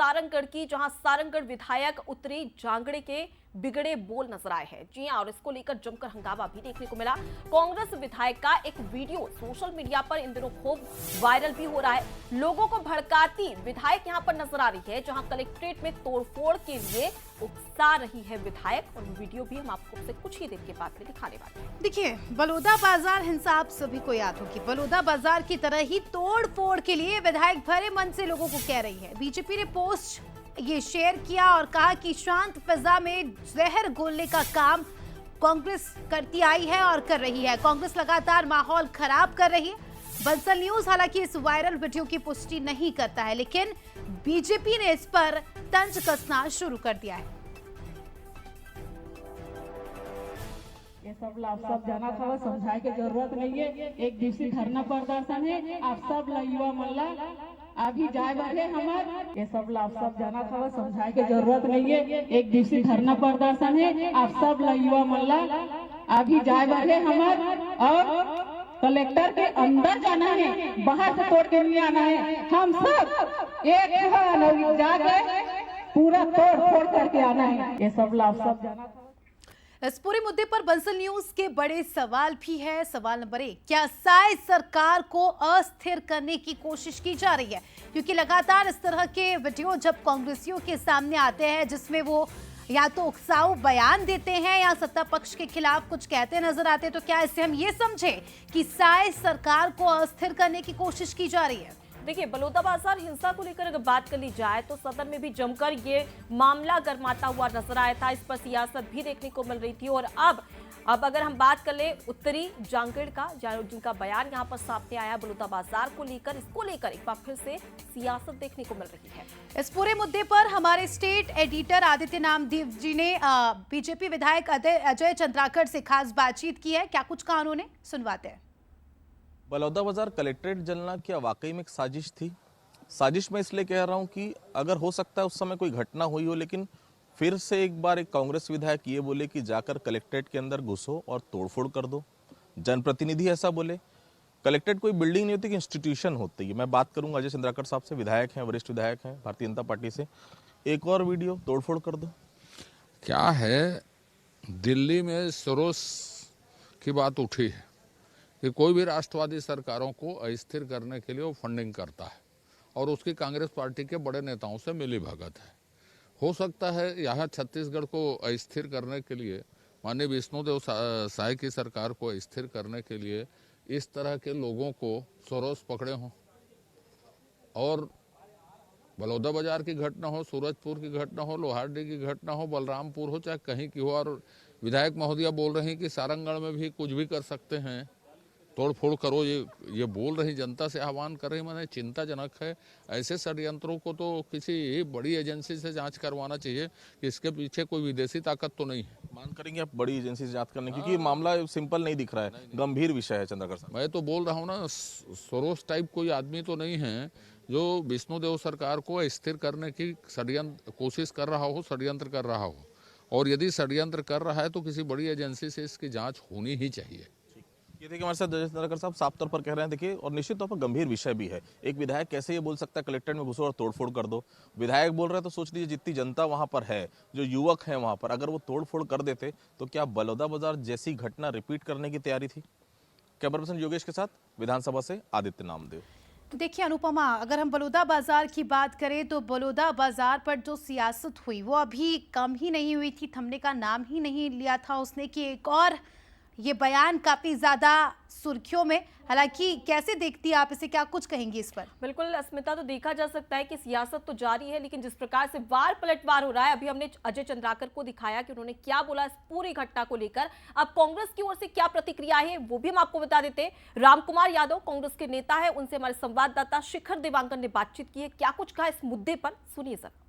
सारंगगढ़ की, जहां सारंगगढ़ विधायक उत्तरी जांगड़े के बिगड़े बोल नजर आए हैं। जी हां, और इसको लेकर जमकर हंगामा भी देखने को मिला। कांग्रेस विधायक का एक वीडियो सोशल मीडिया पर इन दिनों खूब वायरल भी हो रहा है। लोगों को भड़काती विधायक यहां पर नजर आ रही है, जहां कलेक्ट्रेट में तोड़फोड़ के लिए उकसा रही है विधायक। और वीडियो भी हम आपको कुछ ही देर के बाद में दिखाने वाले हैं। देखिए, बलौदा बाजार हिंसा आप सभी को याद होगी। बलौदा बाजार की तरह ही तोड़ फोड़ के लिए विधायक भरे मन से लोगों को कह रही है। बीजेपी ने पोस्ट ये शेयर किया और कहा कि शांत फिजा में जहर घोलने का काम कांग्रेस करती आई है और कर रही है। कांग्रेस लगातार माहौल खराब कर रही है। बंसल न्यूज हालांकि इस वायरल वीडियो की पुष्टि नहीं करता है, लेकिन बीजेपी ने इस पर तंज कसना शुरू कर दिया है। ये सब सब जाना था, समझाए की जरूरत नहीं है। एक दिवसीय धरना प्रदर्शन है, आप सब युवा मल्ला अभी जाए बने हमार। ये सब जाना था, समझाए की जरूरत नहीं है। एक दिवसीय धरना प्रदर्शन है, आप सब युवा मल्ला अभी जाए बने हमार। और कलेक्टर के अंदर जाना है, बाहर से तोड़ के नहीं आना है। हम सब एक जाके पूरा तोड़ फोड़ करके आना है। ये सब जाना था। इस पूरे मुद्दे पर बंसल न्यूज के बड़े सवाल भी है। सवाल नंबर 1, क्या साय सरकार को अस्थिर करने की कोशिश की जा रही है? क्योंकि लगातार इस तरह के वीडियो जब कांग्रेसियों के सामने आते हैं, जिसमें वो या तो उकसाऊ बयान देते हैं या सत्ता पक्ष के खिलाफ कुछ कहते नजर आते हैं, तो क्या इससे हम ये समझे कि साय सरकार को अस्थिर करने की कोशिश की जा रही है? देखिए, बलौदा बाजार हिंसा को लेकर अगर बात कर ली जाए तो सदन में भी जमकर ये मामला गर्माता हुआ नजर आया था। इस पर सियासत भी देखने को मिल रही थी। और अब अगर हम बात कर ले उत्तरी जांगड़ का, जिनका बयान यहाँ पर सामने आया बलौदा बाजार को लेकर, इसको लेकर एक बार फिर से सियासत देखने को मिल रही है। इस पूरे मुद्दे पर हमारे स्टेट एडिटर आदित्य नामदेव जी ने बीजेपी विधायक अजय चंद्राकर से खास बातचीत की है। क्या कुछ कहा उन्होंने, सुनवाते हैं। बलौदा बाजार कलेक्ट्रेट जलना क्या वाकई में एक साजिश थी? साजिश मैं इसलिए कह रहा हूं कि अगर हो सकता है उस समय कोई घटना हुई हो, लेकिन फिर से एक बार एक कांग्रेस विधायक ये बोले कि जाकर कलेक्ट्रेट के अंदर घुसो और तोड़फोड़ कर दो। जनप्रतिनिधि ऐसा बोले। कलेक्ट्रेट कोई बिल्डिंग नहीं होती कि इंस्टीट्यूशन होती है। मैं बात करूंगा अजय चंद्राकर साहब से, विधायक हैं, वरिष्ठ विधायक हैं भारतीय जनता पार्टी से। एक और वीडियो, तोड़फोड़ कर दो। क्या है, दिल्ली में सरोस की बात उठी है कि कोई भी राष्ट्रवादी सरकारों को अस्थिर करने के लिए वो फंडिंग करता है और उसकी कांग्रेस पार्टी के बड़े नेताओं से मिली भगत है। हो सकता है यहाँ छत्तीसगढ़ को अस्थिर करने के लिए, माननीय विष्णुदेव साय की सरकार को अस्थिर करने के लिए इस तरह के लोगों को सरोस पकड़े हों। और बलौदा बाजार की घटना हो, सूरजपुर की घटना हो, लोहारडी की घटना हो, बलरामपुर हो, चाहे कहीं की हो, और विधायक महोदया बोल रहे हैं कि सारंगगढ़ में भी कुछ भी कर सकते हैं, तोड़फोड़ करो, ये बोल रही, जनता से आह्वान कर रही। मैंने चिंताजनक है। ऐसे षड्यंत्रों को तो किसी बड़ी एजेंसी से जांच करवाना चाहिए कि इसके पीछे कोई विदेशी ताकत तो नहीं है। मांग करेंगे आप बड़ी एजेंसी से जांच करने, क्योंकि ये मामला सिंपल नहीं दिख रहा है, गंभीर विषय है। चंद्रकर साहब, मैं तो बोल रहा हूँ ना, सरोस टाइप कोई आदमी तो नहीं है जो विष्णुदेव सरकार को स्थिर करने की कोशिश कर रहा हो, षड्यंत्र कर रहा हो। और यदि षड्यंत्र कर रहा है तो किसी बड़ी एजेंसी से इसकी जाँच होनी ही चाहिए। ये देखिए हमारे साथ अजय चंद्राकर साहब साफ तौर पर कह रहे हैं, देखिए, और निश्चित तौर पर गंभीर विषय भी है। एक विधायक कैसे ये बोल सकता है कलेक्ट्रेट में घुसो और तोड़फोड़ कर दो? विधायक बोल रहे हैं तो सोच लीजिए जितनी जनता वहां पर है, जो युवक हैं वहां पर, अगर वो तोड़फोड़ कर देते तो क्या बलौदा बाजार जैसी घटना रिपीट करने की तैयारी थी? कैमरा पर्सन योगेश के साथ विधानसभा से आदित्य नामदेव। तो देखिए अनुपमा, अगर हम बलौदा बाजार की बात करें तो बलौदा बाजार पर जो सियासत हुई वो अभी कम ही नहीं हुई थी। थमने का नाम ही नहीं लिया था उसने कि एक और ये बयान काफी ज्यादा सुर्खियों में। हालांकि कैसे देखती है आप इसे, क्या कुछ कहेंगी इस पर? बिल्कुल अस्मिता, तो देखा जा सकता है कि सियासत तो जारी है, लेकिन जिस प्रकार से वार पलटवार हो रहा है, अभी हमने अजय चंद्राकर को दिखाया कि उन्होंने क्या बोला इस पूरी घटना को लेकर। अब कांग्रेस की ओर से क्या प्रतिक्रिया है वो भी हम आपको बता देते हैं। रामकुमार यादव कांग्रेस के नेता है, उनसे हमारे संवाददाता शिखर देवांकर ने बातचीत की है। क्या कुछ कहा इस मुद्दे पर, सुनिए सर।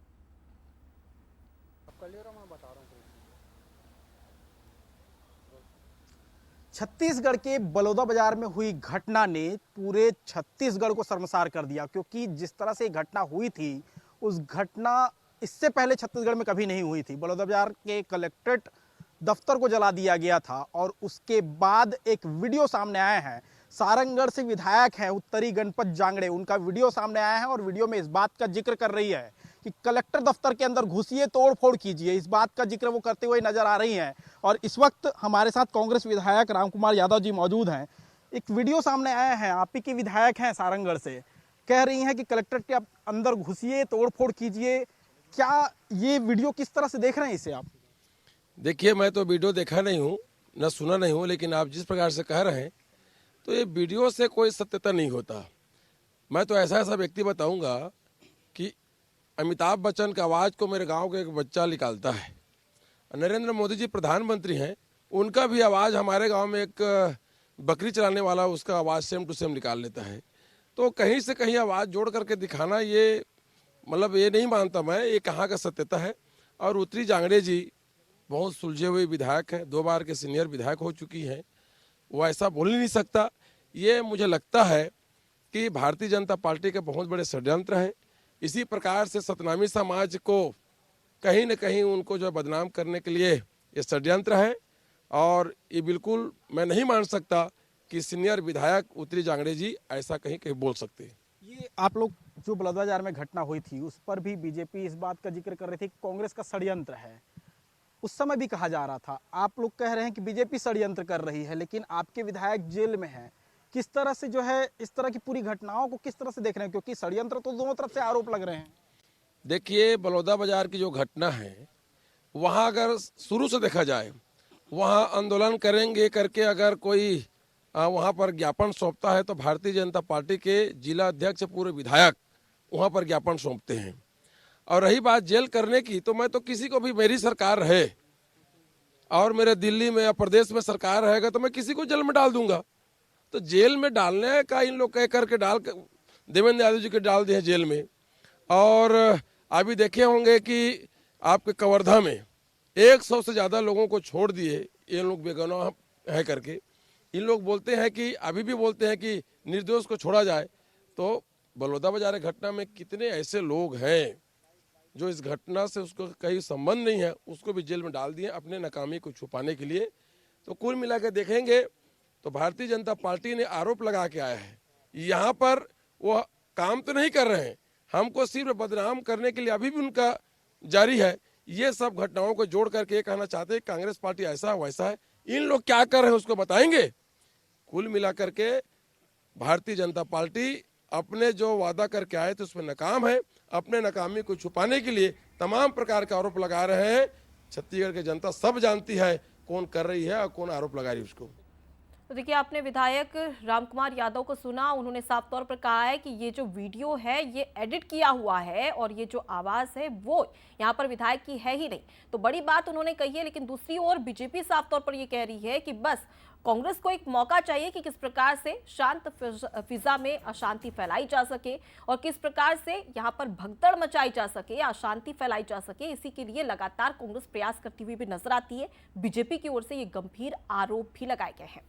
छत्तीसगढ़ के बलौदा बाजार में हुई घटना ने पूरे छत्तीसगढ़ को शर्मसार कर दिया, क्योंकि जिस तरह से घटना हुई थी उस घटना इससे पहले छत्तीसगढ़ में कभी नहीं हुई थी। बलौदा बाजार के कलेक्ट्रेट दफ्तर को जला दिया गया था और उसके बाद एक वीडियो सामने आया है। सारंगगढ़ से विधायक हैं उत्तरी गणपत जांगड़े, उनका वीडियो सामने आया है और वीडियो में इस बात का जिक्र कर रही है कि कलेक्टर दफ्तर के अंदर घुसिए, तोड़ फोड़ कीजिए। इस बात का जिक्र वो करते हुए नजर आ रही हैं। और इस वक्त हमारे साथ कांग्रेस विधायक रामकुमार यादव जी मौजूद हैं। एक वीडियो सामने आया है, आप ही की विधायक हैं सारंगगढ़ से, कह रही हैं कि कलेक्टर के अंदर घुसिए, तोड़ फोड़ कीजिए। क्या ये वीडियो किस तरह से देख रहे हैं इसे आप? देखिए, मैं तो वीडियो देखा नहीं हूँ, न सुना नहीं हूँ, लेकिन आप जिस प्रकार से कह रहे हैं तो ये वीडियो से कोई सत्यता नहीं होता। मैं तो ऐसा व्यक्ति बताऊंगा कि अमिताभ बच्चन की आवाज़ को मेरे गांव का एक बच्चा निकालता है। नरेंद्र मोदी जी प्रधानमंत्री हैं, उनका भी आवाज़ हमारे गांव में एक बकरी चलाने वाला उसका आवाज़ सेम टू सेम निकाल लेता है। तो कहीं से कहीं आवाज़ जोड़ करके दिखाना, ये मतलब ये नहीं मानता मैं, ये कहाँ का सत्यता है। और उत्तरी जांगड़े जी बहुत सुलझे हुए विधायक हैं, 2 बार के सीनियर विधायक हो चुकी हैं, वो ऐसा बोल ही नहीं सकता। ये मुझे लगता है कि भारतीय जनता पार्टी के बहुत बड़े षड्यंत्र हैं। इसी प्रकार से सतनामी समाज को कहीं न कहीं उनको जो बदनाम करने के लिए ये षड्यंत्र है। और ये बिल्कुल मैं नहीं मान सकता कि सीनियर विधायक उत्तरी जांगड़े जी ऐसा कहीं कहीं बोल सकते हैं। ये आप लोग जो बलौदाबाजार में घटना हुई थी उस पर भी बीजेपी इस बात का जिक्र कर रही थी कि कांग्रेस का षड्यंत्र है। उस समय भी कहा जा रहा था, आप लोग कह रहे हैं कि बीजेपी षड्यंत्र कर रही है, लेकिन आपके विधायक जेल में हैं। किस तरह से जो है इस तरह की पूरी घटनाओं को किस तरह से देख रहे हैं, क्योंकि षड्यंत्र तो दोनों तरफ से आरोप लग रहे हैं। देखिए, बलौदाबाजार की जो घटना है वहाँ अगर शुरू से देखा जाए, वहाँ आंदोलन करेंगे करके अगर कोई वहाँ पर ज्ञापन सौंपता है तो भारतीय जनता पार्टी के जिला अध्यक्ष पूरे विधायक वहाँ पर ज्ञापन सौंपते हैं। और रही बात जेल करने की, तो मैं तो किसी को भी, मेरी सरकार रहे और मेरे दिल्ली में या प्रदेश में सरकार रहेगा तो मैं किसी को जेल में डाल दूंगा। तो जेल में डालने का इन लोग कह करके देवेंद्र यादव जी के डाल दिए जेल में। और अभी देखे होंगे कि आपके कवर्धा में 100 से ज़्यादा लोगों को छोड़ दिए ये लोग बेगुनाह है करके। इन लोग बोलते हैं कि, अभी भी बोलते हैं कि निर्दोष को छोड़ा जाए। तो बलौदाबाजार घटना में कितने ऐसे लोग हैं जो इस घटना से उसको कहीं संबंध नहीं है, उसको भी जेल में डाल दिए अपने नाकामी को छुपाने के लिए। तो कुल मिलाकर देखेंगे तो भारतीय जनता पार्टी ने आरोप लगा के आया है, यहाँ पर वो काम तो नहीं कर रहे हैं, हमको सिर्फ बदनाम करने के लिए अभी भी उनका जारी है। ये सब घटनाओं को जोड़ करके ये कहना चाहते हैं कांग्रेस पार्टी ऐसा वैसा है। इन लोग क्या कर रहे हैं उसको बताएंगे। कुल मिलाकर के भारतीय जनता पार्टी अपने जो वादा करके आए थे उसमें नाकाम है। अपने नाकामी को छुपाने के लिए तमाम प्रकार के आरोप लगा रहे हैं। छत्तीसगढ़ की जनता सब जानती है कौन कर रही है और कौन आरोप लगा रही है उसको। तो देखिए, आपने विधायक रामकुमार यादव को सुना, उन्होंने साफ तौर पर कहा है कि ये जो वीडियो है ये एडिट किया हुआ है और ये जो आवाज़ है वो यहाँ पर विधायक की है ही नहीं। तो बड़ी बात उन्होंने कही है। लेकिन दूसरी ओर बीजेपी साफ तौर पर ये कह रही है कि बस कांग्रेस को एक मौका चाहिए कि किस प्रकार से शांत फिजा में अशांति फैलाई जा सके और किस प्रकार से यहाँ पर भगदड़ मचाई जा सके, अशांति फैलाई जा सके। इसी के लिए लगातार कांग्रेस प्रयास करती हुई भी नजर आती है। बीजेपी की ओर से ये गंभीर आरोप भी लगाए गए हैं।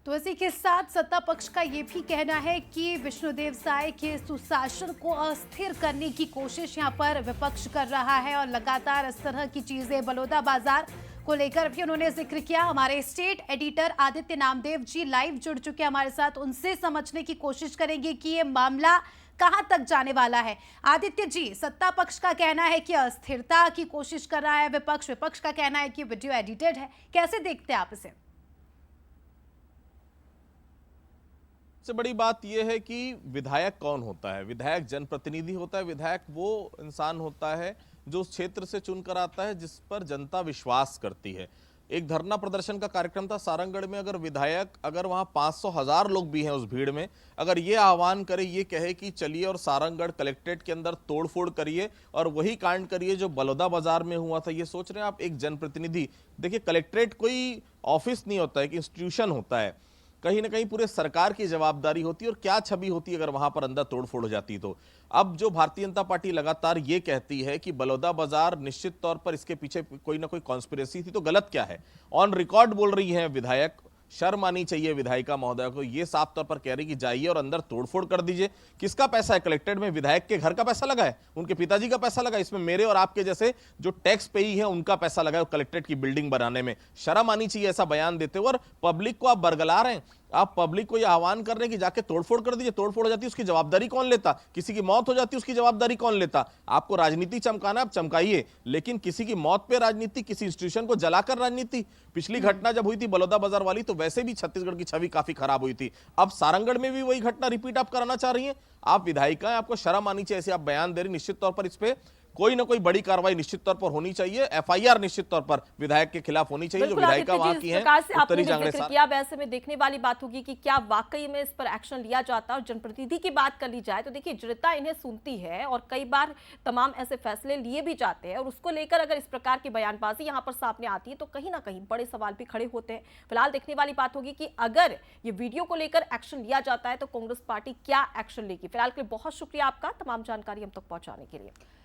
तो इसी के साथ सत्ता पक्ष का ये भी कहना है कि विष्णुदेव साय के सुशासन को अस्थिर करने की कोशिश यहाँ पर विपक्ष कर रहा है और लगातार इस तरह की चीजें बलौदाबाजार को लेकर भी उन्होंने जिक्र किया। हमारे state editor Aditya Namdev ji live जुड़ चुके हैं हमारे साथ, उनसे समझने की कोशिश करेंगे कि ये मामला कहां तक जाने वाला है। आदित्य जी, सत्ता पक्ष का कहना है कि अस्थिरता की कोशिश कर रहा है विपक्ष का कहना है कि वीडियो एडिटेड है, कैसे देखते हैं आप इसे? सबसे बड़ी बात यह है कि विधायक कौन होता है। विधायक जनप्रतिनिधि होता है। विधायक वो इंसान होता है जो उस क्षेत्र से चुनकर आता है जिस पर जनता विश्वास करती है। एक धरना प्रदर्शन का कार्यक्रम था सारंगगढ़ में। अगर विधायक, अगर वहां 500,000 लोग भी हैं उस भीड़ में, अगर ये आह्वान करे, ये कहे कि चलिए और सारंगगढ़ कलेक्ट्रेट के अंदर तोड़फोड़ करिए और वही कांड करिए जो बलौदाबाजार में हुआ था, ये सोच रहे हैं आप एक जनप्रतिनिधि? देखिए, कलेक्ट्रेट कोई ऑफिस नहीं होता है, एक इंस्टीट्यूशन होता है। कहीं ना कहीं पूरे सरकार की जवाबदारी होती है और क्या छवि होती है अगर वहां पर अंदर तोड़फोड़ हो जाती तो। अब जो भारतीय जनता पार्टी लगातार ये कहती है कि बलौदाबाजार निश्चित तौर पर इसके पीछे कोई ना कोई कॉन्स्पिरेसी थी, तो गलत क्या है? ऑन रिकॉर्ड बोल रही है विधायक, शर्म आनी चाहिए विधायिका महोदय को। ये साफ तौर पर कह रही कि जाइए और अंदर तोड़फोड़ कर दीजिए। किसका पैसा है कलेक्टेड में? विधायक के घर का पैसा लगा है, उनके पिताजी का पैसा लगा है, इसमें मेरे और आपके जैसे जो टैक्स पेई है उनका पैसा लगा है कलेक्टेड की बिल्डिंग बनाने में। शर्म आनी चाहिए ऐसा बयान देते हुए। और पब्लिक को आप बरगला रहे हैं आप पब्लिक को यह आह्वान कर रहे हैं कि जाके तोड़फोड़ कर दीजिए, तोड़फोड़ हो जाती है उसकी जवाबदारी कौन लेता, किसी की मौत हो जाती है उसकी जवाबदारी कौन लेता। आपको राजनीति चमकाना आप चमकाइए, लेकिन किसी की मौत पे राजनीति, किसी इंस्टीट्यूशन को जलाकर राजनीति। पिछली घटना जब हुई थी बलौदा बाजार वाली, तो वैसे भी छत्तीसगढ़ की छवि काफी खराब हुई थी। अब सारंगढ़ में भी वही घटना रिपीट आप कराना चाह रही हैं। आप विधायिका हैं, आपको शर्म आनी चाहिए, ऐसे आप बयान दे रही। निश्चित तौर पर इस पे कोई ना कोई बड़ी कार्रवाई निश्चित तौर पर होनी चाहिए। एफआईआर निश्चित तौर पर विधायक के खिलाफ होनी चाहिए, जो बिल्कुल विधायिका आदित्य वहां जी, की इस है प्रकार से आपने उत्तरी भी जांगड़े जिक्र किया, वैसे में देखने वाली बात होगी कि क्या वाकई में इस पर एक्शन लिया जाता है। और जनप्रतिनिधि की बात कर ली जाए तो देखिए, जनता इन्हें सुनती है और कई बार तमाम ऐसे फैसले लिए भी जाते हैं, और उसको लेकर अगर इस प्रकार की बयानबाजी यहाँ पर सामने आती है तो कहीं ना कहीं बड़े सवाल भी खड़े होते हैं। फिलहाल देखने वाली बात होगी कि अगर ये वीडियो को लेकर एक्शन लिया जाता है तो कांग्रेस पार्टी क्या एक्शन लेगी। फिलहाल के लिए बहुत शुक्रिया आपका तमाम जानकारी हम तक पहुंचाने के लिए।